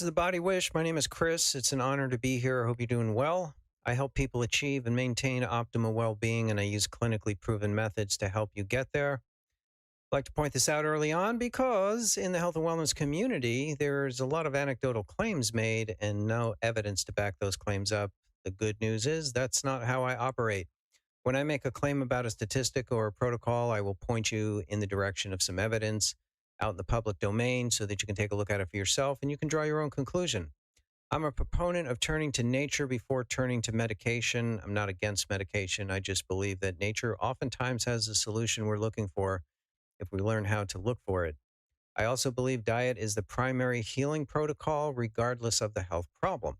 is the Body Wish. My name is Chris. It's an honor to be here. I hope you're doing well. I help people achieve and maintain optimal well-being, and I use clinically proven methods to help you get there. I'd like to point this out early on because in the health and wellness community, there's a lot of anecdotal claims made and no evidence to back those claims up. The good news is that's not how I operate. When I make a claim about a statistic or a protocol, I will point you in the direction of some evidence out in the public domain so that you can take a look at it for yourself and you can draw your own conclusion. I'm a proponent of turning to nature before turning to medication. I'm not against medication. I just believe that nature oftentimes has the solution we're looking for if we learn how to look for it. I also believe diet is the primary healing protocol, regardless of the health problem.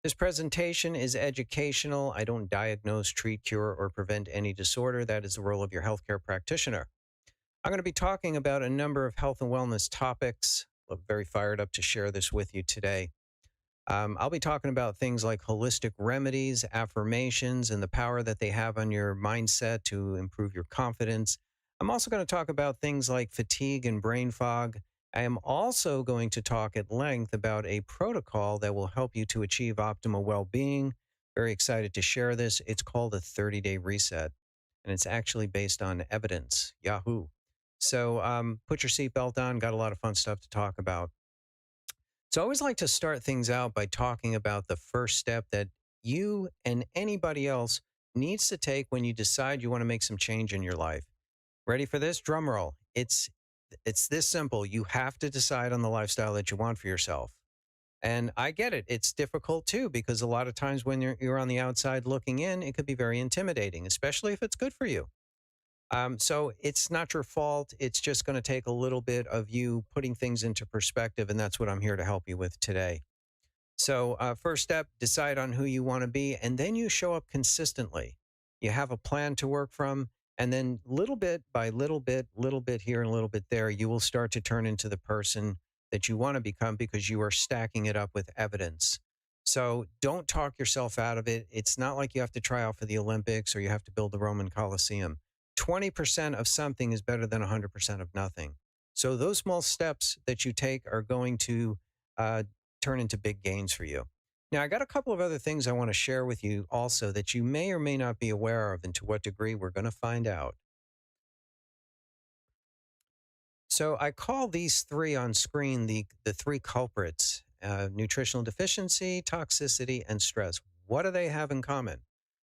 This presentation is educational. I don't diagnose, treat, cure, or prevent any disorder. That is the role of your healthcare practitioner. I'm going to be talking about a number of health and wellness topics. I'm very fired up to share this with you today. I'll be talking about things like holistic remedies, affirmations, and the power that they have on your mindset to improve your confidence. I'm also going to talk about things like fatigue and brain fog. I am also going to talk at length about a protocol that will help you to achieve optimal well-being. Very excited to share this. It's called a 30-day reset, and it's actually based on evidence. Yahoo! So put your seatbelt on. Got a lot of fun stuff to talk about. So I always like to start things out by talking about the first step that you and anybody else needs to take when you decide you want to make some change in your life. Ready for this? Drum roll. It's this simple. You have to decide on the lifestyle that you want for yourself. And I get it. It's difficult too, because a lot of times when you're on the outside looking in, it could be very intimidating, especially if it's good for you. So it's not your fault. It's just going to take a little bit of you putting things into perspective, and that's what I'm here to help you with today. So first step, decide on who you want to be, and then you show up consistently. You have a plan to work from, and then little bit by little bit here and a little bit there, you will start to turn into the person that you want to become because you are stacking it up with evidence. So don't talk yourself out of it. It's not like you have to try out for the Olympics or you have to build the Roman Colosseum. 20% of something is better than 100% of nothing. So those small steps that you take are going to turn into big gains for you. Now, I got a couple of other things I want to share with you also that you may or may not be aware of, and to what degree we're going to find out. So I call these three on screen the three culprits: nutritional deficiency, toxicity, and stress. What do they have in common?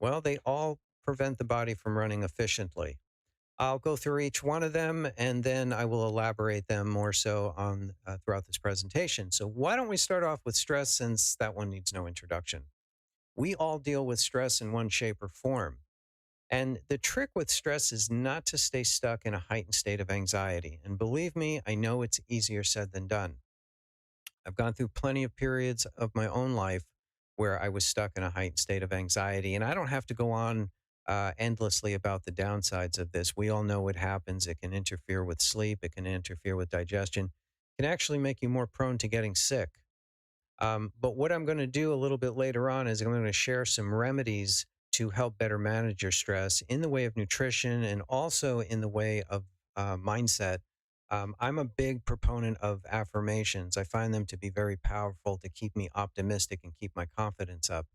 Well, they all prevent the body from running efficiently. I'll go through each one of them, and then I will elaborate them more so on throughout this presentation. So why don't we start off with stress, since that one needs no introduction. We all deal with stress in one shape or form. And the trick with stress is not to stay stuck in a heightened state of anxiety. And believe me, I know it's easier said than done. I've gone through plenty of periods of my own life where I was stuck in a heightened state of anxiety. And I don't have to go on endlessly about the downsides of this. We all know what happens. It can interfere with sleep. It can interfere with digestion. It can actually make you more prone to getting sick. But what I'm going to do a little bit later on is I'm going to share some remedies to help better manage your stress in the way of nutrition and also in the way of mindset. I'm a big proponent of affirmations. I find them to be very powerful to keep me optimistic and keep my confidence up.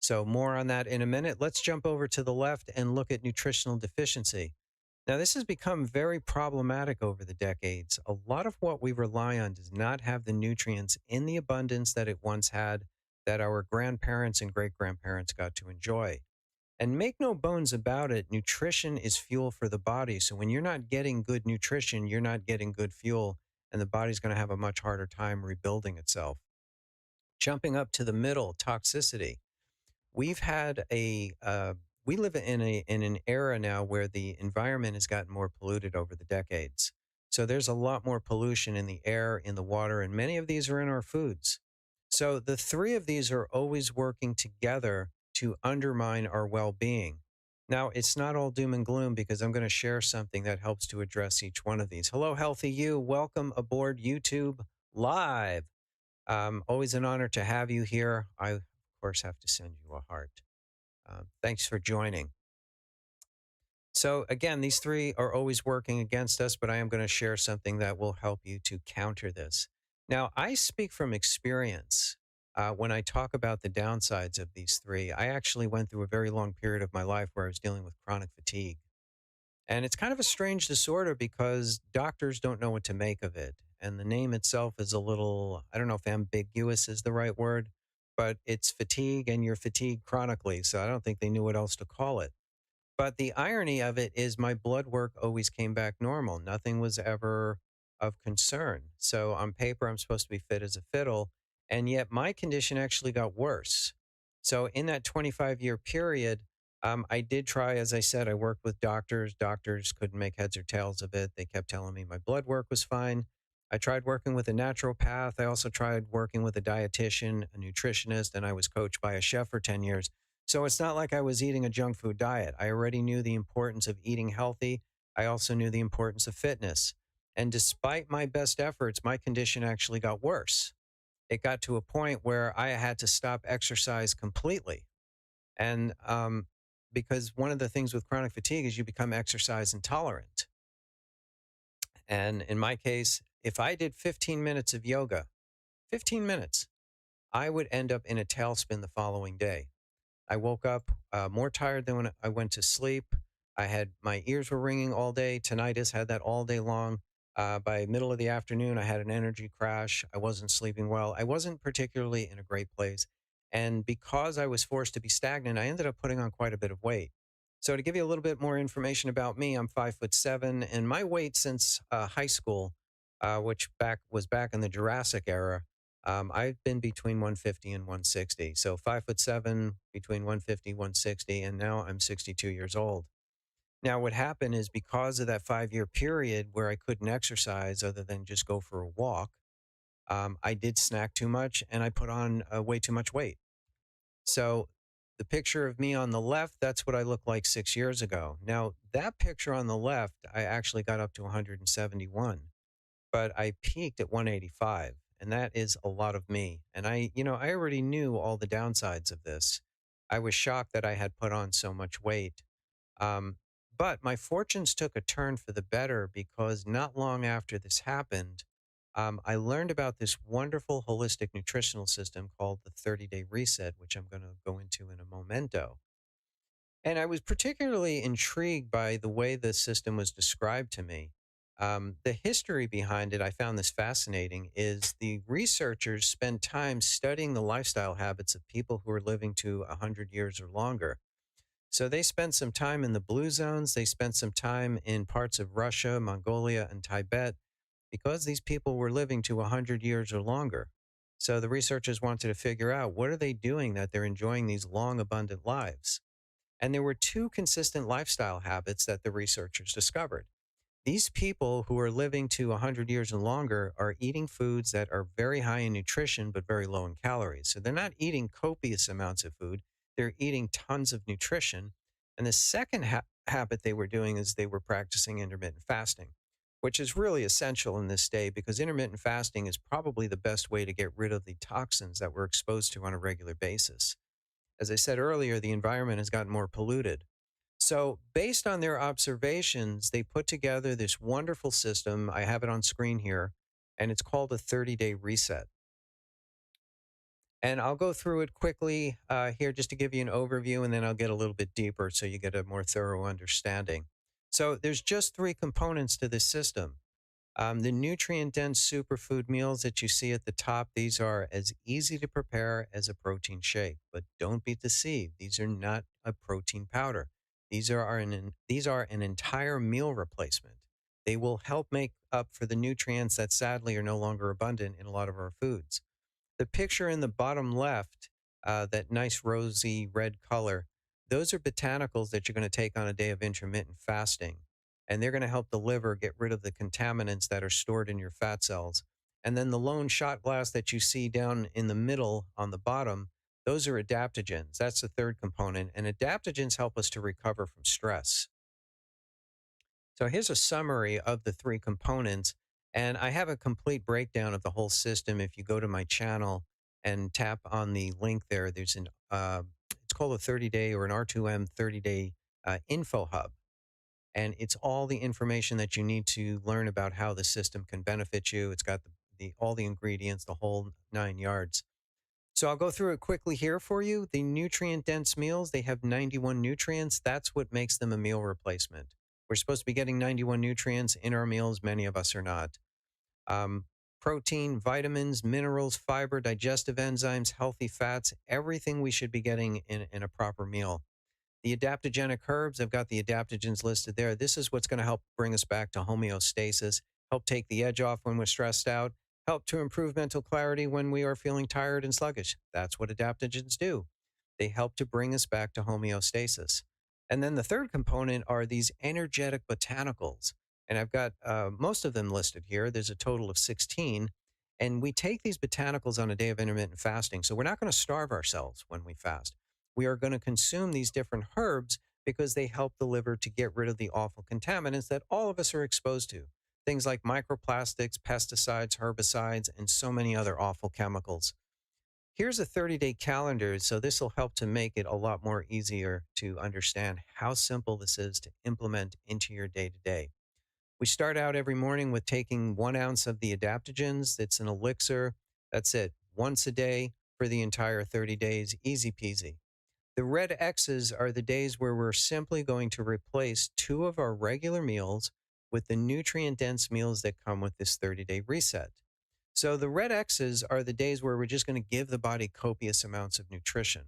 So more on that in a minute. Let's jump over to the left and look at nutritional deficiency. Now, this has become very problematic over the decades. A lot of what we rely on does not have the nutrients in the abundance that it once had, that our grandparents and great-grandparents got to enjoy. And make no bones about it, nutrition is fuel for the body. So when you're not getting good nutrition, you're not getting good fuel, and the body's going to have a much harder time rebuilding itself. Jumping up to the middle, toxicity. We've had we live in an era now where the environment has gotten more polluted over the decades. So there's a lot more pollution in the air, in the water, and many of these are in our foods. So the three of these are always working together to undermine our well-being. Now, it's not all doom and gloom, because I'm going to share something that helps to address each one of these. Hello, Healthy You. Welcome aboard YouTube Live. Always an honor to have you here. I, of course, have to send you a heart. Thanks for joining. So again, these three are always working against us, but I am going to share something that will help you to counter this. Now, I speak from experience. When I talk about the downsides of these three, I actually went through a very long period of my life where I was dealing with chronic fatigue. And it's kind of a strange disorder because doctors don't know what to make of it. And the name itself is a little, I don't know if ambiguous is the right word, but it's fatigue and you're fatigued chronically. So I don't think they knew what else to call it. But the irony of it is my blood work always came back normal. Nothing was ever of concern. So on paper, I'm supposed to be fit as a fiddle. And yet my condition actually got worse. So in that 25-year period, I did try, as I said, I worked with doctors. Doctors couldn't make heads or tails of it. They kept telling me my blood work was fine. I tried working with a naturopath. I also tried working with a dietitian, a nutritionist, and I was coached by a chef for 10 years. So it's not like I was eating a junk food diet. I already knew the importance of eating healthy. I also knew the importance of fitness. And despite my best efforts, my condition actually got worse. It got to a point where I had to stop exercise completely. And because one of the things with chronic fatigue is you become exercise intolerant. And in my case, if I did 15 minutes of yoga, 15 minutes, I would end up in a tailspin the following day. I woke up more tired than when I went to sleep. I had my ears were ringing all day. Tinnitus had that all day long. By middle of the afternoon, I had an energy crash. I wasn't sleeping well. I wasn't particularly in a great place. And because I was forced to be stagnant, I ended up putting on quite a bit of weight. So to give you a little bit more information about me, I'm 5'7", and my weight since high school, which was back in the Jurassic era, I've been between 150 and 160. So 5'7", between 150, 160, and now I'm 62 years old. Now, what happened is because of that 5-year period where I couldn't exercise other than just go for a walk, I did snack too much and I put on way too much weight. So the picture of me on the left, that's what I looked like 6 years ago. Now, that picture on the left, I actually got up to 171, but I peaked at 185. And that is a lot of me. And I already knew all the downsides of this. I was shocked that I had put on so much weight. Um, but my fortunes took a turn for the better because not long after this happened, I learned about this wonderful holistic nutritional system called the 30-day reset, which I'm going to go into in a momento. And I was particularly intrigued by the way the system was described to me. The history behind it, I found this fascinating, is the researchers spent time studying the lifestyle habits of people who are living to 100 years or longer. So they spent some time in the blue zones. They spent some time in parts of Russia, Mongolia, and Tibet because these people were living to 100 years or longer. So the researchers wanted to figure out what are they doing that they're enjoying these long, abundant lives. And there were two consistent lifestyle habits that the researchers discovered. These people who are living to 100 years and longer are eating foods that are very high in nutrition but very low in calories. So they're not eating copious amounts of food, they're eating tons of nutrition. And the second habit they were doing is they were practicing intermittent fasting, which is really essential in this day because intermittent fasting is probably the best way to get rid of the toxins that we're exposed to on a regular basis. As I said earlier, the environment has gotten more polluted. So, based on their observations, they put together this wonderful system. I have it on screen here, and it's called a 30-day reset. And I'll go through it quickly here just to give you an overview, and then I'll get a little bit deeper so you get a more thorough understanding. So, there's just three components to this system. The nutrient dense superfood meals that you see at the top, these are as easy to prepare as a protein shake, but don't be deceived. These are not a protein powder. These are an entire meal replacement. They will help make up for the nutrients that sadly are no longer abundant in a lot of our foods. The picture in the bottom left, that nice rosy red color, those are botanicals that you're going to take on a day of intermittent fasting. And they're going to help the liver get rid of the contaminants that are stored in your fat cells. And then the lone shot glass that you see down in the middle on the bottom, those are adaptogens. That's the third component. And adaptogens help us to recover from stress. So here's a summary of the three components. And I have a complete breakdown of the whole system. If you go to my channel and tap on the link there, it's called a 30-day or an R2M 30-day info hub. And it's all the information that you need to learn about how the system can benefit you. It's got the all the ingredients, the whole 9 yards. So I'll go through it quickly here for you. The nutrient dense meals, they have 91 nutrients. That's what makes them a meal replacement. We're supposed to be getting 91 nutrients in our meals. Many of us are not. Um, Protein, vitamins, minerals, fiber, digestive enzymes, healthy fats, everything we should be getting in a proper meal. The adaptogenic herbs, I've got the adaptogens listed there. This is what's going to help bring us back to homeostasis, help take the edge off when we're stressed out, help to improve mental clarity when we are feeling tired and sluggish. That's what adaptogens do. They help to bring us back to homeostasis. And then the third component are these energetic botanicals. And I've got most of them listed here. There's a total of 16. And we take these botanicals on a day of intermittent fasting. So we're not going to starve ourselves when we fast. We are going to consume these different herbs because they help the liver to get rid of the awful contaminants that all of us are exposed to. Things like microplastics, pesticides, herbicides, and so many other awful chemicals. Here's a 30-day calendar, so this will help to make it a lot more easier to understand how simple this is to implement into your day-to-day. We start out every morning with taking 1 ounce of the adaptogens. It's an elixir. That's it. Once a day for the entire 30 days. Easy peasy. The red X's are the days where we're simply going to replace 2 of our regular meals with the nutrient-dense meals that come with this 30-day reset. So the red X's are the days where we're just going to give the body copious amounts of nutrition.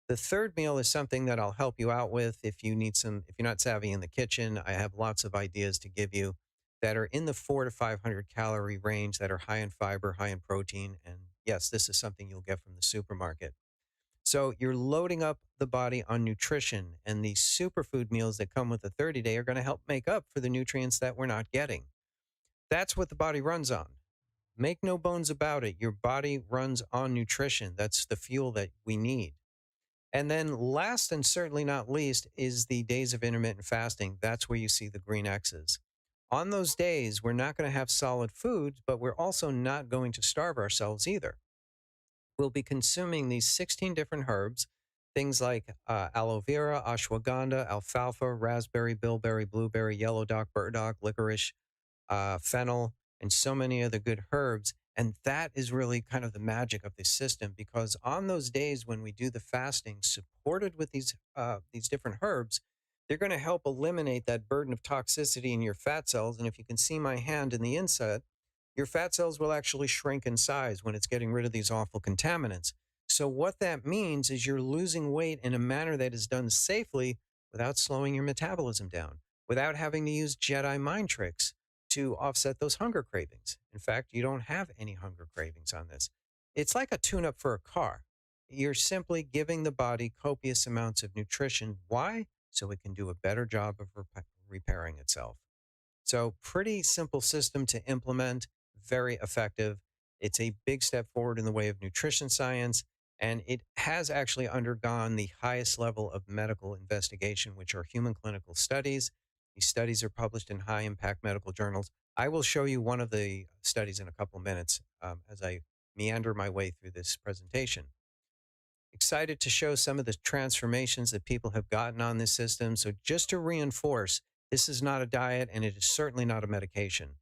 The third meal is something that I'll help you out with if you need some, if you're not savvy in the kitchen. I have lots of ideas to give you that are in the 400 to 500 calorie range that are high in fiber, high in protein. And yes, this is something you'll get from the supermarket. So you're loading up the body on nutrition, and these superfood meals that come with the 30-day are going to help make up for the nutrients that we're not getting. That's what the body runs on. Make no bones about it. Your body runs on nutrition. That's the fuel that we need. And then last and certainly not least is the days of intermittent fasting. That's where you see the green X's. On those days, we're not going to have solid foods, but we're also not going to starve ourselves either. We'll be consuming these 16 different herbs, things like aloe vera, ashwagandha, alfalfa, raspberry, bilberry, blueberry, yellow dock, burdock, licorice, fennel, and so many other good herbs. And that is really kind of the magic of this system, because on those days when we do the fasting supported with these different herbs, they're going to help eliminate that burden of toxicity in your fat cells. And if you can see my hand in the inside, your fat cells will actually shrink in size when it's getting rid of these awful contaminants. So what that means is you're losing weight in a manner that is done safely without slowing your metabolism down, without having to use Jedi mind tricks to offset those hunger cravings. In fact, you don't have any hunger cravings on this. It's like a tune-up for a car. You're simply giving the body copious amounts of nutrition. Why? So it can do a better job of repairing itself. So pretty simple system to implement, very effective. It's a big step forward in the way of nutrition science, and it has actually undergone the highest level of medical investigation, which are human clinical studies. These studies are published in high impact medical journals. I will show you one of the studies in a couple of minutes as I meander my way through this presentation. Excited to show some of the transformations that people have gotten on this system. So just to reinforce, this is not a diet, and it is certainly not a medication.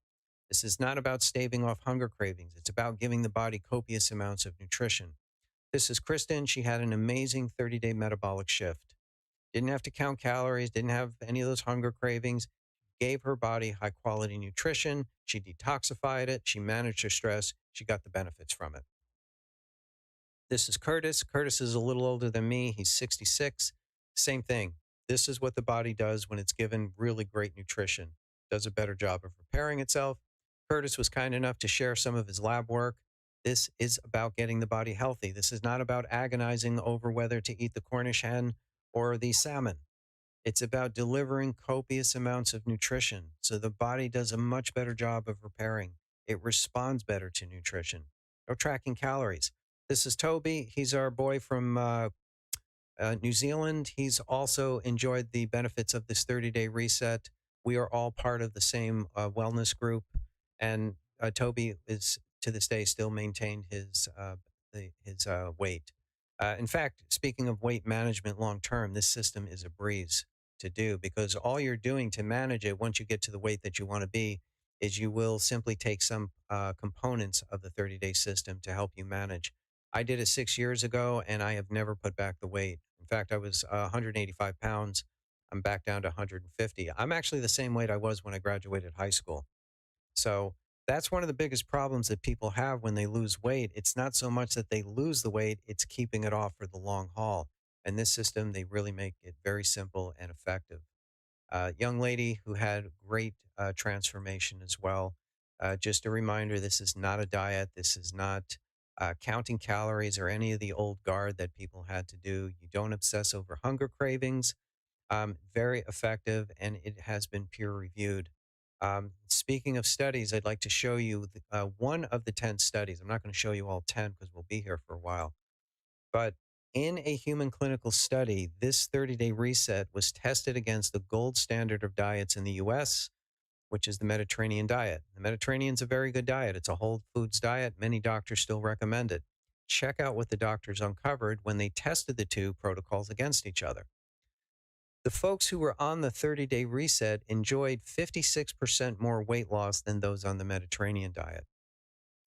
This is not about staving off hunger cravings. It's about giving the body copious amounts of nutrition. This is Kristen. She had an amazing 30-day metabolic shift. Didn't have to count calories, didn't have any of those hunger cravings, gave her body high quality nutrition. She detoxified it. She managed her stress. She got the benefits from it. This is Curtis. Curtis is a little older than me. He's 66. Same thing. This is what the body does when it's given really great nutrition. Does a better job of repairing itself. Curtis was kind enough to share some of his lab work. This is about getting the body healthy. This is not about agonizing over whether to eat the Cornish hen or the salmon. It's about delivering copious amounts of nutrition so the body does a much better job of repairing. It responds better to nutrition. No tracking calories. This is Toby. He's our boy from New Zealand. He's also enjoyed the benefits of this 30-day reset. We are all part of the same wellness group. And Toby is, to this day, still maintained his weight. In fact, speaking of weight management long term, this system is a breeze to do, because all you're doing to manage it once you get to the weight that you want to be is you will simply take some components of the 30-day system to help you manage. I did it 6 years ago, and I have never put back the weight. In fact, I was 185 pounds. I'm back down to 150. I'm actually the same weight I was when I graduated high school. So that's one of the biggest problems that people have when they lose weight. It's not so much that they lose the weight, it's keeping it off for the long haul. And this system, they really make it very simple and effective. Young lady who had great transformation as well. Just a reminder, this is not a diet. This is not counting calories or any of the old guard that people had to do. You don't obsess over hunger cravings. Very effective, and it has been peer reviewed. Speaking of studies, I'd like to show you one of the 10 studies. I'm not going to show you all 10 because we'll be here for a while. But in a human clinical study, this 30-day reset was tested against the gold standard of diets in the US, which is the Mediterranean diet. The Mediterranean is a very good diet. It's a whole foods diet. Many doctors still recommend it. Check out what the doctors uncovered when they tested the two protocols against each other. The folks who were on the 30-day reset enjoyed 56% more weight loss than those on the Mediterranean diet.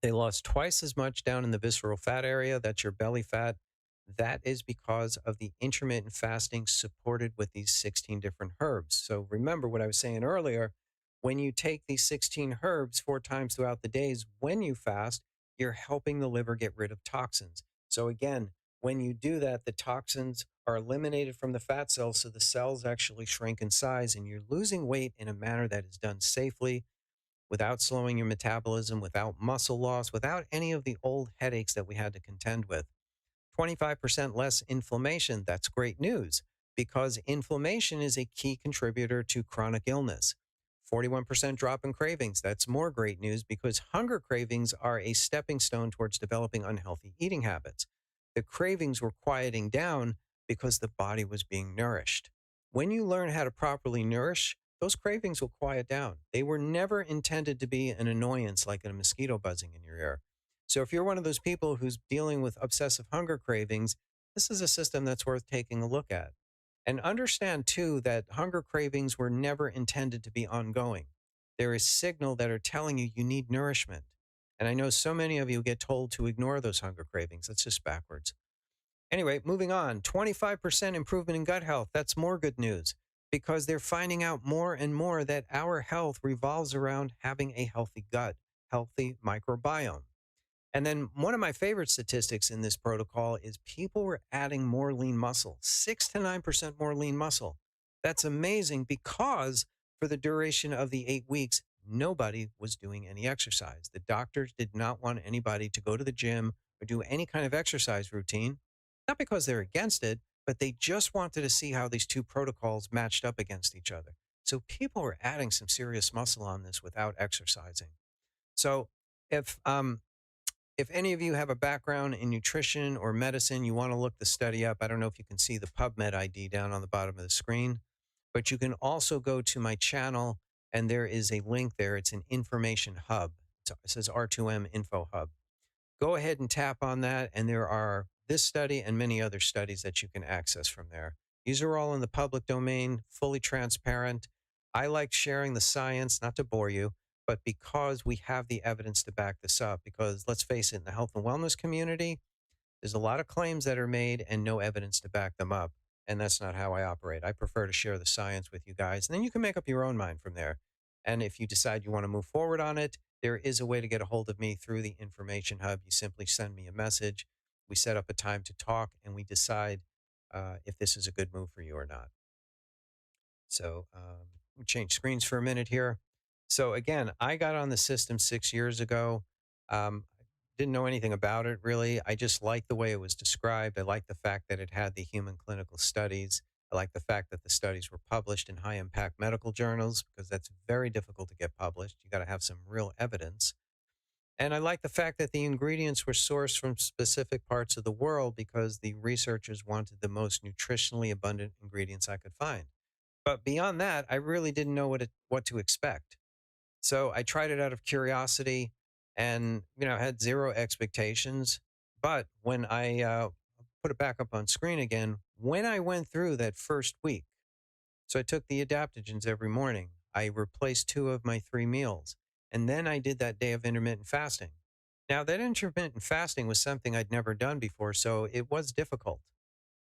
They lost twice as much down in the visceral fat area. That's your belly fat. That is because of the intermittent fasting supported with these 16 different herbs. So remember what I was saying earlier. When you take these 16 herbs 4 times throughout the days, when you fast, you're helping the liver get rid of toxins. So again, when you do that, the toxins are eliminated from the fat cells. So the cells actually shrink in size and you're losing weight in a manner that is done safely, without slowing your metabolism, without muscle loss, without any of the old headaches that we had to contend with. 25% less inflammation. That's great news because inflammation is a key contributor to chronic illness. 41% drop in cravings. That's more great news because hunger cravings are a stepping stone towards developing unhealthy eating habits. The cravings were quieting down because the body was being nourished. When you learn how to properly nourish, those cravings will quiet down. They were never intended to be an annoyance like a mosquito buzzing in your ear. So if you're one of those people who's dealing with obsessive hunger cravings, this is a system that's worth taking a look at. And understand too that hunger cravings were never intended to be ongoing. There is signal that are telling you you need nourishment. And I know so many of you get told to ignore those hunger cravings. That's just backwards. Anyway, moving on, 25% improvement in gut health. That's more good news because they're finding out more and more that our health revolves around having a healthy gut, healthy microbiome. And then one of my favorite statistics in this protocol is people were adding more lean muscle, 6 to 9% more lean muscle. That's amazing because for the duration of the 8 weeks, nobody was doing any exercise. The doctors did not want anybody to go to the gym or do any kind of exercise routine, not because they're against it, but they just wanted to see how these two protocols matched up against each other. So people were adding some serious muscle on this without exercising. So if if any of you have a background in nutrition or medicine, you want to look the study up. I don't know if you can see the PubMed ID down on the bottom of the screen, but you can also go to my channel and there is a link there. It's an information hub. It says R2M Info Hub. Go ahead and tap on that, and there are this study and many other studies that you can access from there. These are all in the public domain, fully transparent. I like sharing the science, not to bore you, but because we have the evidence to back this up. Because let's face it, in the health and wellness community, there's a lot of claims that are made and no evidence to back them up. And that's not how I operate. I prefer to share the science with you guys, and then you can make up your own mind from there. And if you decide you want to move forward on it, there is a way to get a hold of me through the information hub. You simply send me a message. We set up a time to talk, and we decide if this is a good move for you or not. So we change screens for a minute here. So again, I got on the system 6 years ago. Didn't know anything about it really. I just liked the way it was described. I liked the fact that it had the human clinical studies. I like the fact that the studies were published in high impact medical journals because that's very difficult to get published. You got to have some real evidence. And I like the fact that the ingredients were sourced from specific parts of the world because the researchers wanted the most nutritionally abundant ingredients I could find. But beyond that, I really didn't know what to expect. So I tried it out of curiosity and, had zero expectations. But when I put it back up on screen again, when I went through that first week, so I took the adaptogens every morning. I replaced 2 of my 3 meals. And then I did that day of intermittent fasting. Now, that intermittent fasting was something I'd never done before, so it was difficult.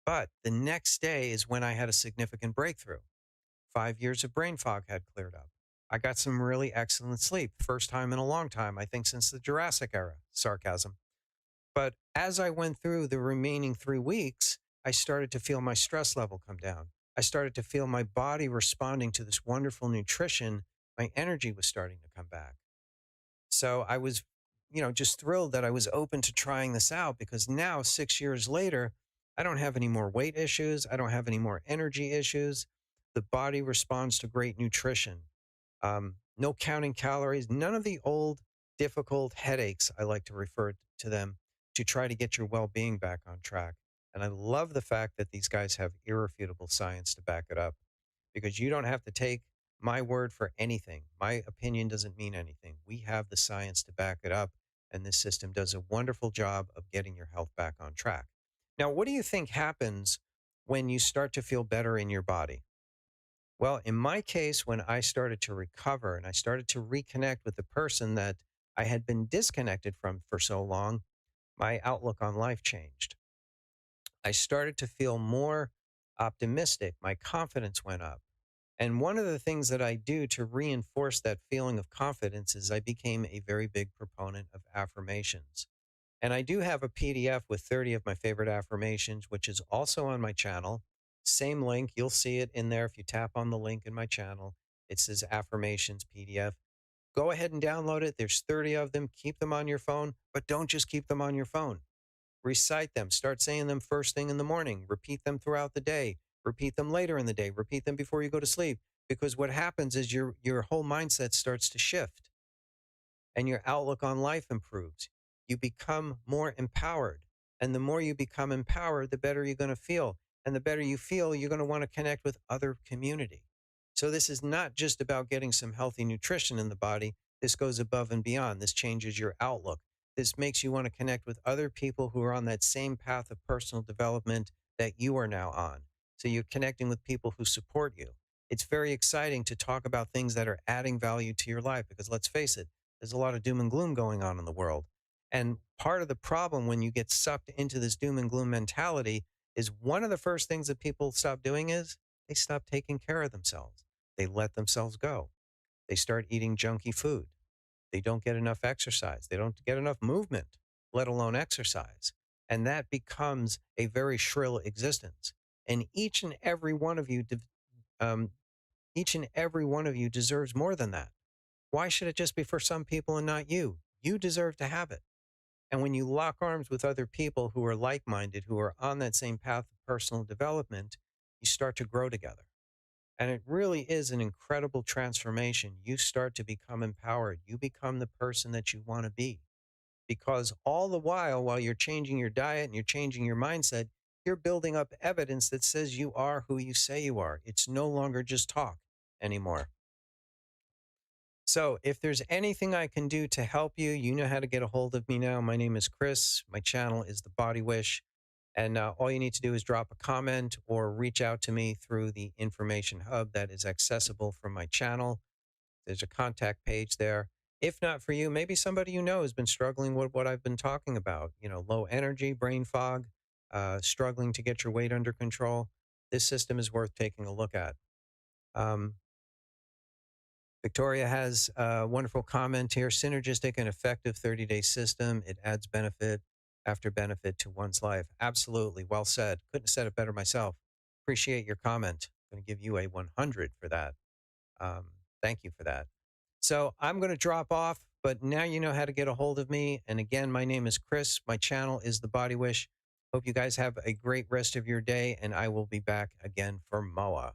But the next day is when I had a significant breakthrough. 5 years of brain fog had cleared up. I got some really excellent sleep, first time in a long time, I think since the Jurassic era. Sarcasm. But as I went through the remaining 3 weeks, I started to feel my stress level come down. I started to feel my body responding to this wonderful nutrition. My energy was starting to come back. So I was, just thrilled that I was open to trying this out because now, 6 years later, I don't have any more weight issues. I don't have any more energy issues. The body responds to great nutrition. No counting calories, none of the old difficult headaches, I like to refer to them, to try to get your well being back on track. And I love the fact that these guys have irrefutable science to back it up because you don't have to take my word for anything. My opinion doesn't mean anything. We have the science to back it up, and this system does a wonderful job of getting your health back on track. Now, what do you think happens when you start to feel better in your body? Well, in my case, when I started to recover and I started to reconnect with the person that I had been disconnected from for so long, my outlook on life changed. I started to feel more optimistic. My confidence went up. And one of the things that I do to reinforce that feeling of confidence is I became a very big proponent of affirmations. And I do have a PDF with 30 of my favorite affirmations, which is also on my channel. Same link. You'll see it in there if you tap on the link in my channel. It says affirmations PDF. Go ahead and download it. There's 30 of them. Keep them on your phone, but don't just keep them on your phone. Recite them. Start saying them first thing in the morning. Repeat them throughout the day. Repeat them later in the day. Repeat them before you go to sleep. Because what happens is your whole mindset starts to shift and your outlook on life improves. You become more empowered. And the more you become empowered, the better you're going to feel. And the better you feel, you're going to want to connect with other community. So this is not just about getting some healthy nutrition in the body. This goes above and beyond. This changes your outlook. This makes you want to connect with other people who are on that same path of personal development that you are now on. So you're connecting with people who support you. It's very exciting to talk about things that are adding value to your life because let's face it, there's a lot of doom and gloom going on in the world. And part of the problem when you get sucked into this doom and gloom mentality is one of the first things that people stop doing is they stop taking care of themselves. They let themselves go. They start eating junky food. They don't get enough exercise. They don't get enough movement, let alone exercise. And that becomes a very shrill existence. And each and every one of you, deserves more than that. Why should it just be for some people and not you? You deserve to have it. And when you lock arms with other people who are like-minded, who are on that same path of personal development, you start to grow together. And it really is an incredible transformation. You start to become empowered. You become the person that you want to be. Because all the while you're changing your diet and you're changing your mindset, you're building up evidence that says you are who you say you are. It's no longer just talk anymore. So if there's anything I can do to help you, you know how to get a hold of me now. My name is Chris. My channel is The Body Wish. And all you need to do is drop a comment or reach out to me through the information hub that is accessible from my channel. There's a contact page there. If not for you, maybe somebody you know has been struggling with what I've been talking about, low energy, brain fog, struggling to get your weight under control. This system is worth taking a look at. Victoria has a wonderful comment here. Synergistic and effective 30-day system. It adds benefit after benefit to one's life. Absolutely. Well said. Couldn't have said it better myself. Appreciate your comment. I'm going to give you a 100 for that. Thank you for that. So I'm going to drop off, but now you know how to get a hold of me. And again, my name is Chris. My channel is The Body Wish. Hope you guys have a great rest of your day, and I will be back again for MOA.